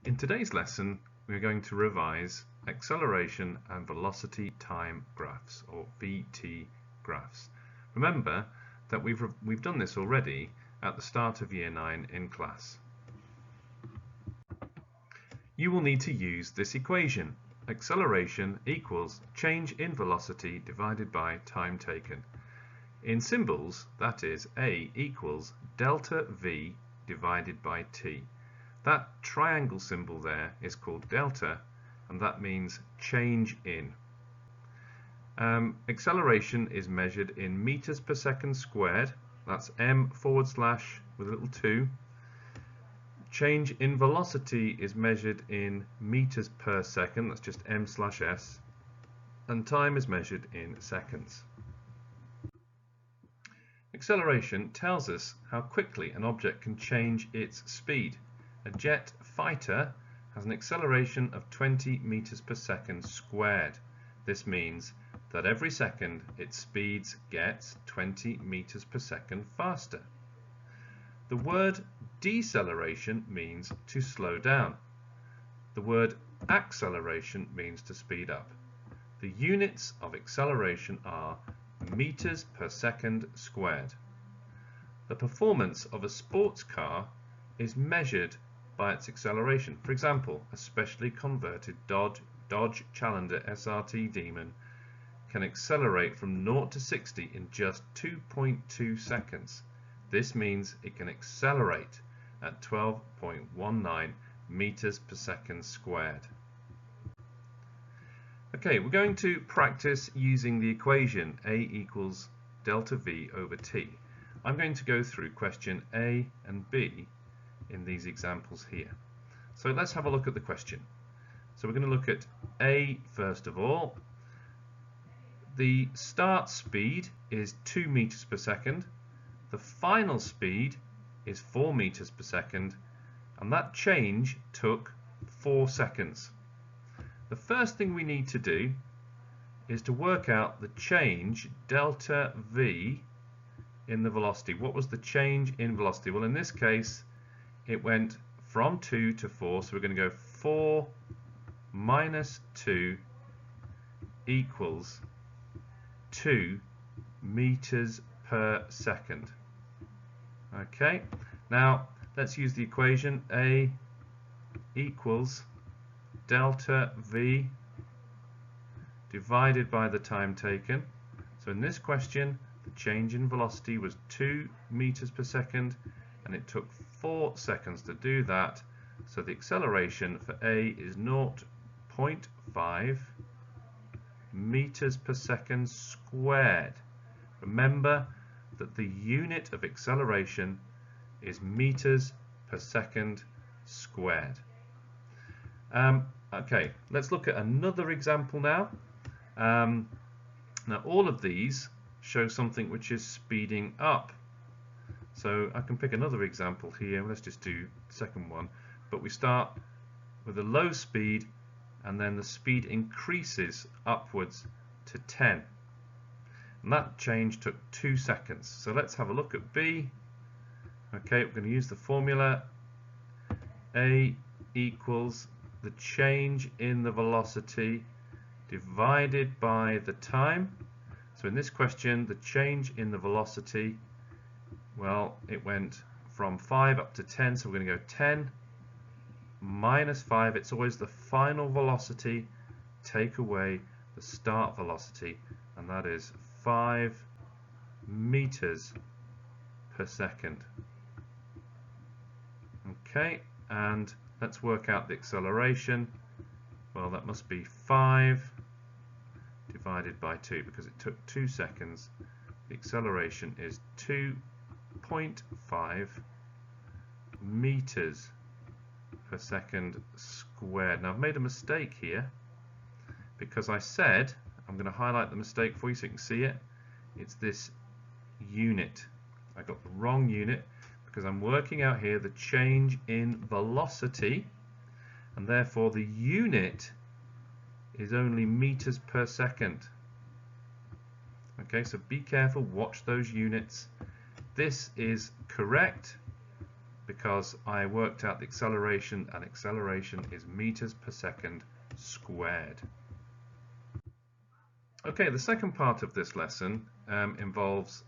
In today's lesson, we're going to revise acceleration and velocity time graphs, or VT graphs. Remember that we've done this already at the start of Year 9 in class. You will need to use this equation. Acceleration equals change in velocity divided by time taken. In symbols, that is A equals delta V divided by T. That triangle symbol there is called delta, and that means change in. Acceleration is measured in meters per second squared. That's m forward slash with a little 2. Change in velocity is measured in meters per second. That's just m slash s. And time is measured in seconds. Acceleration tells us how quickly an object can change its speed. A jet fighter has an acceleration of 20 meters per second squared. This means that every second its speed gets 20 meters per second faster. The word deceleration means to slow down. The word acceleration means to speed up. The units of acceleration are meters per second squared. The performance of a sports car is measured by its acceleration. For example, a specially converted Dodge Challenger SRT Demon can accelerate from 0 to 60 in just 2.2 seconds. This means it can accelerate at 12.19 meters per second squared. Okay, we're going to practice using the equation A equals delta V over T. I'm going to go through question A and B in these examples here. So let's have a look at the question. So we're going to look at A first of all. The start speed is 2 meters per second. The final speed is 4 meters per second, and that change took 4 seconds. The first thing we need to do is to work out the change delta V in the velocity. What was the change in velocity? Well, in this case it went from 2 to 4, so we're going to go 4 minus 2 equals 2 meters per second. Okay, now let's use the equation. A equals delta V divided by the time taken. So in this question, the change in velocity was 2 meters per second, and it took 4 seconds to do that. So the acceleration for A is 0.5 meters per second squared. Remember that the unit of acceleration is meters per second squared. Okay, let's look at another example now. Now all of these show something which is speeding up. So I can pick another example here. Let's just do the second one. But we start with a low speed, and then the speed increases upwards to 10. And that change took 2 seconds. So let's have a look at B. Okay, we're going to use the formula. A equals the change in the velocity divided by the time. So in this question, the change in the velocity, well, it went from 5 up to 10, so we're going to go 10 minus 5. It's always the final velocity, take away the start velocity, and that is 5 meters per second. Okay, and let's work out the acceleration. Well, that must be 5 divided by 2, because it took 2 seconds. The acceleration is 2.5 meters per second squared. Now I've made a mistake here, because I said, I'm going to highlight the mistake for you so you can see it. It's this unit. I got the wrong unit, because I'm working out here the change in velocity, and therefore the unit is only meters per second. Okay, so be careful, watch those units. This is correct because I worked out the acceleration, and acceleration is meters per second squared. Okay, the second part of this lesson involves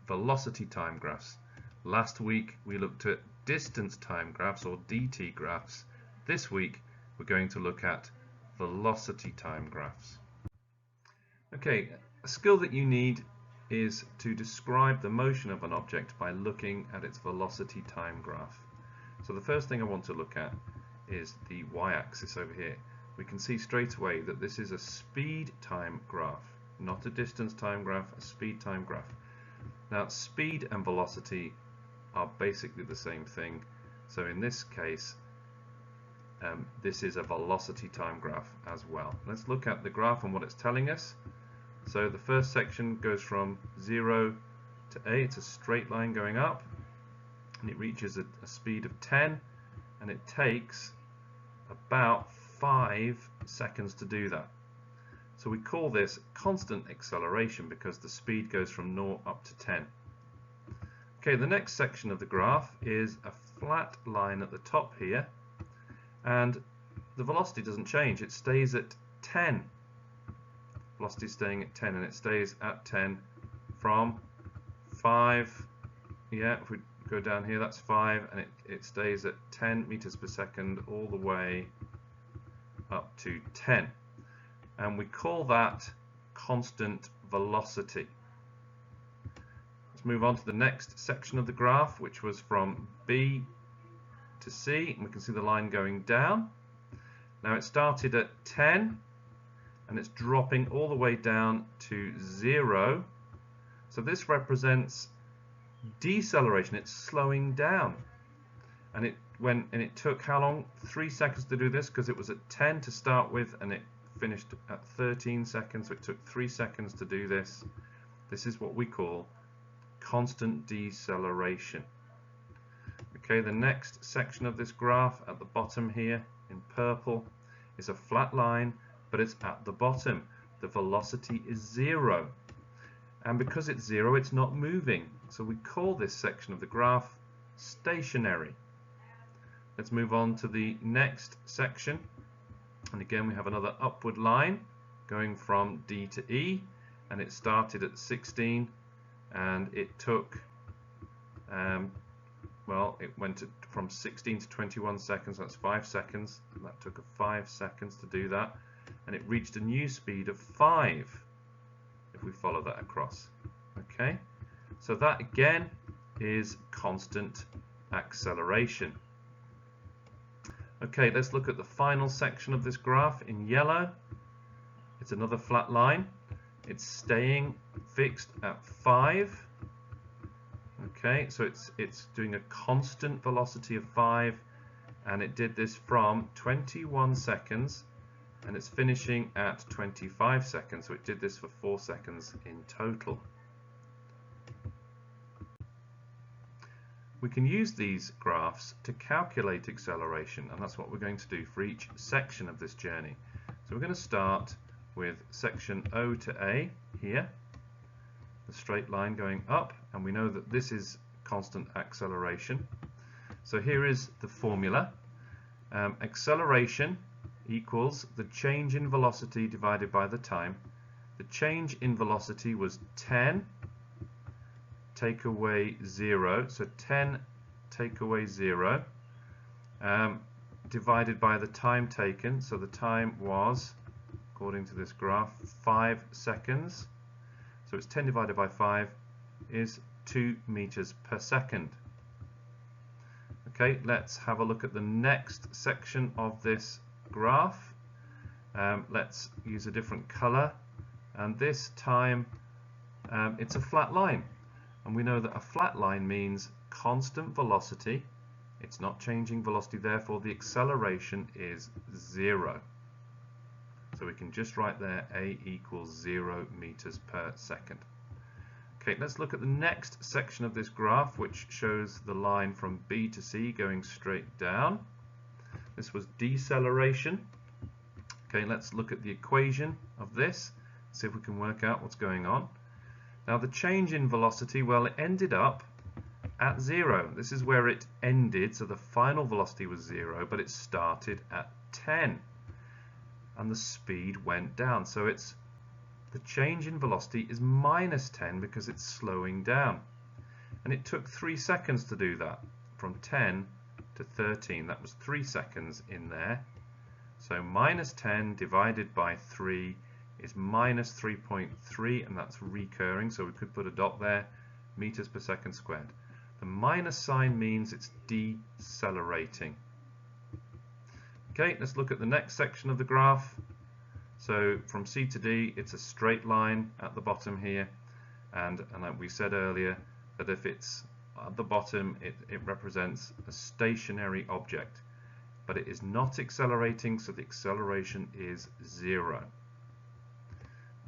velocity time graphs. Last week we looked at distance time graphs, or DT graphs. This week we're going to look at velocity time graphs. Okay, a skill that you need is to describe the motion of an object by looking at its velocity time graph. So the first thing I want to look at is the y-axis over here. We can see straight away that this is a speed time graph, not a distance time graph, a speed time graph. Now, speed and velocity are basically the same thing, so in this case this is a velocity time graph as well. Let's look at the graph and what it's telling us. So the first section goes from 0 to a, it's a straight line going up, and it reaches a speed of 10, and it takes about 5 seconds to do that. So we call this constant acceleration because the speed goes from 0 up to 10. Okay, the next section of the graph is a flat line at the top here, and the velocity doesn't change, it stays at 10. Velocity is staying at 10, and it stays at 10 from 5, yeah, if we go down here that's 5, and it stays at 10 meters per second all the way up to 10, and we call that constant velocity. Let's move on to the next section of the graph, which was from B to C, and we can see the line going down. Now it started at 10 and it's dropping all the way down to 0, so this represents deceleration, it's slowing down, and it took how long? 3 seconds to do this, because it was at 10 to start with and it finished at 13 seconds, so it took 3 seconds to do this. This is what we call constant deceleration. Okay, the next section of this graph at the bottom here in purple is a flat line, but it's at the bottom. The velocity is 0, and because it's 0 it's not moving, so we call this section of the graph stationary. Let's move on to the next section, and again we have another upward line going from D to E, and it started at 16 and it took well, it went from 16 to 21 seconds, that's 5 seconds. That took 5 seconds to do that, and it reached a new speed of 5 if we follow that across. Okay, so that again is constant acceleration. Okay, let's look at the final section of this graph in yellow. It's another flat line. It's staying fixed at 5. Okay, so it's doing a constant velocity of 5, and it did this from 21 seconds, and it's finishing at 25 seconds, so it did this for 4 seconds in total. We can use these graphs to calculate acceleration, and that's what we're going to do for each section of this journey. So we're going to start with section O to A here, the straight line going up, and we know that this is constant acceleration. So here is the formula. Acceleration equals the change in velocity divided by the time. The change in velocity was 10 take away 0, so 10 take away 0 divided by the time taken, so the time was, according to this graph, 5 seconds. So it's 10 divided by 5 is 2 meters per second. Okay, let's have a look at the next section of this graph. Let's use a different color, and this time it's a flat line, and we know that a flat line means constant velocity. It's not changing velocity, therefore the acceleration is 0. So we can just write there A equals 0 meters per second. Okay, let's look at the next section of this graph, which shows the line from B to C going straight down. This was deceleration. Okay, let's look at the equation of this, see if we can work out what's going on. Now the change in velocity, well, it ended up at 0. This is where it ended, so the final velocity was 0, but it started at 10. And the speed went down. So the change in velocity is minus 10 because it's slowing down. And it took 3 seconds to do that, from 10 to 13. That was 3 seconds in there. So minus 10 divided by 3 is minus 3.3, and that's recurring, so we could put a dot there, meters per second squared. The minus sign means it's decelerating. Okay, let's look at the next section of the graph. So from C to D, it's a straight line at the bottom here, and like we said earlier, that if it's at the bottom, it represents a stationary object, but it is not accelerating, so the acceleration is 0.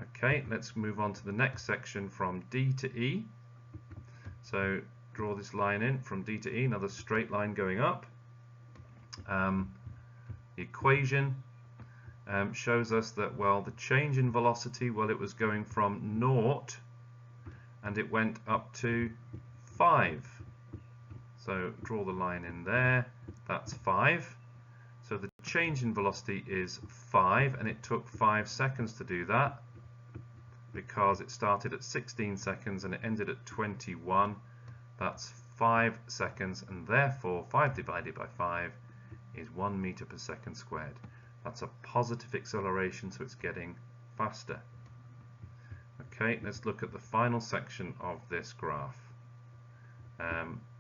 Okay, let's move on to the next section from D to E. So draw this line in from D to E, another straight line going up. The equation shows us that, well, the change in velocity, well, it was going from 0 and it went up to 5. So draw the line in there, that's 5. So the change in velocity is 5, and it took 5 seconds to do that because it started at 16 seconds and it ended at 21. That's 5 seconds, and therefore 5 divided by 5 is 1 meter per second squared. That's a positive acceleration, so it's getting faster. Okay, let's look at the final section of this graph.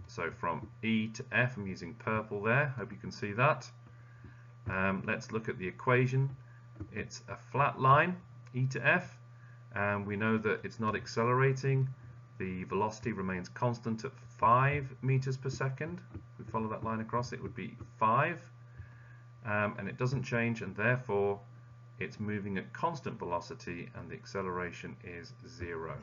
So from E to F, I'm using purple there, hope you can see that. Let's look at the equation. It's a flat line, E to F, and we know that it's not accelerating. The velocity remains constant at 5 meters per second. If we follow that line across, it would be 5, and it doesn't change, and therefore it's moving at constant velocity, and the acceleration is 0.